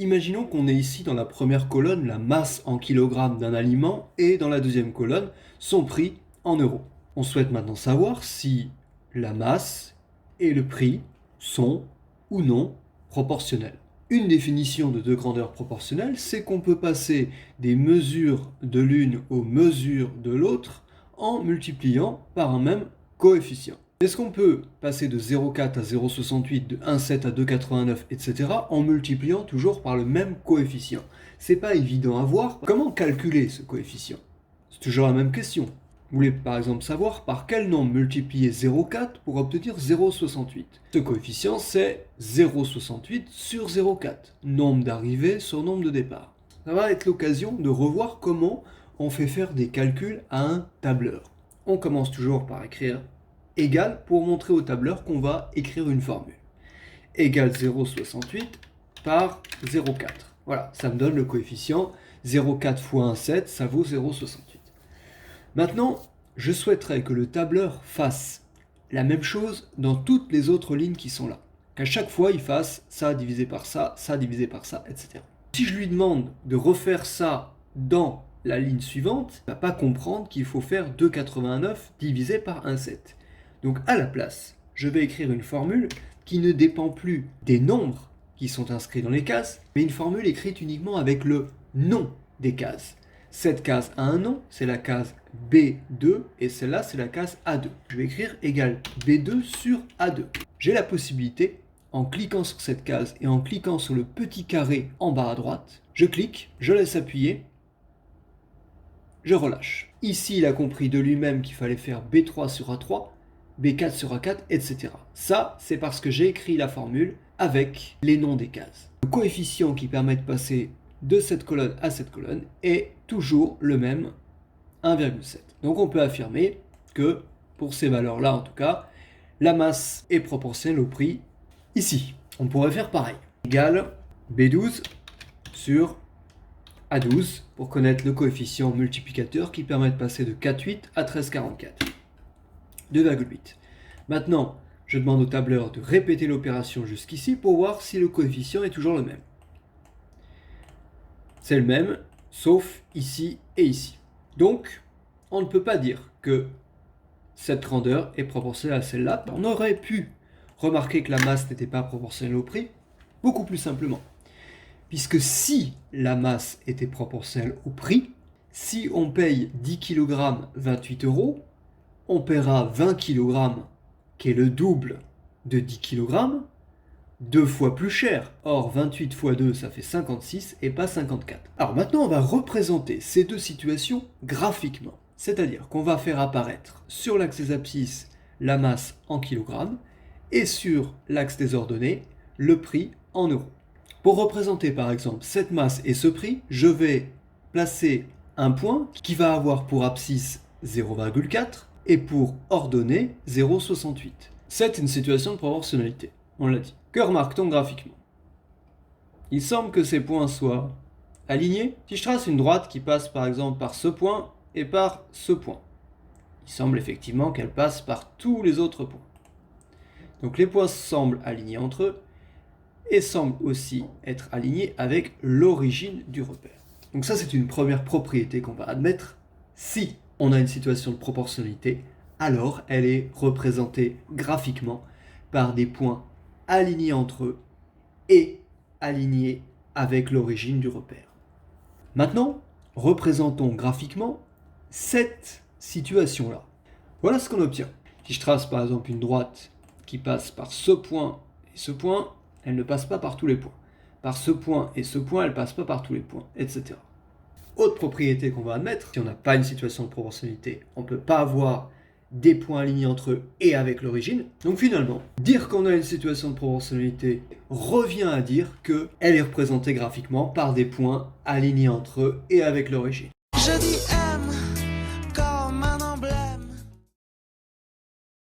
Imaginons qu'on ait ici dans la première colonne la masse en kilogrammes d'un aliment et dans la deuxième colonne son prix en euros. On souhaite maintenant savoir si la masse et le prix sont ou non proportionnels. Une définition de deux grandeurs proportionnelles, c'est qu'on peut passer des mesures de l'une aux mesures de l'autre en multipliant par un même coefficient. Est-ce qu'on peut passer de 0,4 à 0,68, de 1,7 à 2,89, etc. en multipliant toujours par le même coefficient? C'est pas évident à voir. Comment calculer ce coefficient? C'est toujours la même question. Vous voulez par exemple savoir par quel nombre multiplier 0,4 pour obtenir 0,68. Ce coefficient, c'est 0,68 sur 0,4. Nombre d'arrivées sur nombre de départ. Ça va être l'occasion de revoir comment on fait faire des calculs à un tableur. On commence toujours par écrire égal pour montrer au tableur qu'on va écrire une formule. Égale 0,68 par 0,4. Voilà, ça me donne le coefficient 0,4 fois 1,7, ça vaut 0,68. Maintenant, je souhaiterais que le tableur fasse la même chose dans toutes les autres lignes qui sont là. Qu'à chaque fois, il fasse ça divisé par ça divisé par ça, etc. Si je lui demande de refaire ça dans la ligne suivante, il ne va pas comprendre qu'il faut faire 2,89 divisé par 1,7. Donc à la place, je vais écrire une formule qui ne dépend plus des nombres qui sont inscrits dans les cases, mais une formule écrite uniquement avec le nom des cases. Cette case a un nom, c'est la case B2, et celle-là, c'est la case A2. Je vais écrire égal B2 sur A2. J'ai la possibilité, en cliquant sur cette case et en cliquant sur le petit carré en bas à droite, je clique, je laisse appuyer, je relâche. Ici, il a compris de lui-même qu'il fallait faire B3 sur A3, B4 sur A4, etc. Ça, c'est parce que j'ai écrit la formule avec les noms des cases. Le coefficient qui permet de passer de cette colonne à cette colonne est toujours le même, 1,7. Donc on peut affirmer que, pour ces valeurs-là en tout cas, la masse est proportionnelle au prix. Ici, on pourrait faire pareil. Égal B12 sur A12 pour connaître le coefficient multiplicateur qui permet de passer de 4,8 à 13,44. 2,8. Maintenant, je demande au tableur de répéter l'opération jusqu'ici pour voir si le coefficient est toujours le même. C'est le même, sauf ici et ici. Donc, on ne peut pas dire que cette grandeur est proportionnelle à celle-là. On aurait pu remarquer que la masse n'était pas proportionnelle au prix, beaucoup plus simplement. Puisque si la masse était proportionnelle au prix, si on paye 10 kg 28 euros, on paiera 20 kg, qui est le double de 10 kg, deux fois plus cher. Or, 28 fois 2, ça fait 56 et pas 54. Alors maintenant, on va représenter ces deux situations graphiquement. C'est-à-dire qu'on va faire apparaître sur l'axe des abscisses la masse en kilogrammes et sur l'axe des ordonnées le prix en euros. Pour représenter par exemple cette masse et ce prix, je vais placer un point qui va avoir pour abscisse 0,4 et pour ordonnée 0,68. C'est une situation de proportionnalité, on l'a dit. Que remarque-t-on graphiquement? Il semble que ces points soient alignés. Si je trace une droite qui passe par exemple par ce point et par ce point, il semble effectivement qu'elle passe par tous les autres points. Donc les points semblent alignés entre eux et semblent aussi être alignés avec l'origine du repère. Donc ça, c'est une première propriété qu'on va admettre. Si on a une situation de proportionnalité, alors elle est représentée graphiquement par des points alignés entre eux et alignés avec l'origine du repère. Maintenant, représentons graphiquement cette situation-là. Voilà ce qu'on obtient. Si je trace par exemple une droite qui passe par ce point et ce point, elle ne passe pas par tous les points. Par ce point et ce point, elle ne passe pas par tous les points, etc. Autre propriété qu'on va admettre, si on n'a pas une situation de proportionnalité, on ne peut pas avoir des points alignés entre eux et avec l'origine. Donc finalement, dire qu'on a une situation de proportionnalité revient à dire qu'elle est représentée graphiquement par des points alignés entre eux et avec l'origine. Je dis